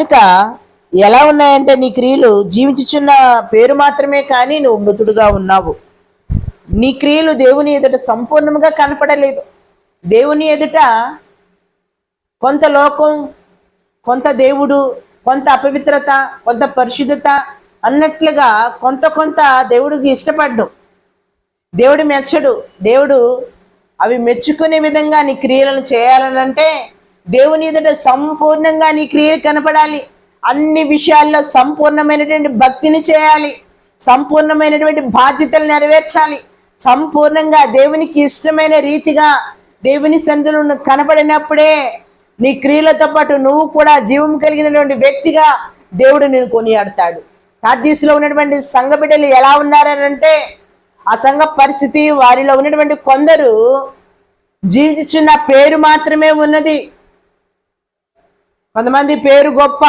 కనుక ఎలా ఉన్నాయంటే నీ క్రియలు జీవించుచున్న పేరు మాత్రమే, కానీ నువ్వు మృతుడుగా ఉన్నావు. నీ క్రియలు దేవుని ఎదుట సంపూర్ణంగా కనపడలేదు. దేవుని ఎదుట కొంత లోకం, కొంత దేవుడు, కొంత అపవిత్రత, కొంత పరిశుద్ధత అన్నట్లుగా కొంత కొంత దేవుడికి ఇష్టపడ్డం. దేవుడు మెచ్చడు. దేవుడు అవి మెచ్చుకునే విధంగా నీ క్రియలను చేయాలనంటే దేవుని ఎదుట సంపూర్ణంగా నీ క్రియలు కనపడాలి. అన్ని విషయాల్లో సంపూర్ణమైనటువంటి భక్తిని చేయాలి, సంపూర్ణమైనటువంటి బాధ్యతలు నెరవేర్చాలి, సంపూర్ణంగా దేవునికి ఇష్టమైన రీతిగా దేవుని సన్నిధిలో కనపడినప్పుడే నీ క్రియలతో పాటు నువ్వు కూడా జీవం కలిగినటువంటి వ్యక్తిగా దేవుడు నేను కొనియాడతాడు. సార్దీసులో ఉన్నటువంటి సంఘ బిడ్డలు ఎలా ఉన్నారంటే ఆ సంఘ పరిస్థితి, వారిలో ఉన్నటువంటి కొందరు జీవించుచున్న పేరు మాత్రమే ఉన్నది. కొంతమంది పేరు గొప్ప,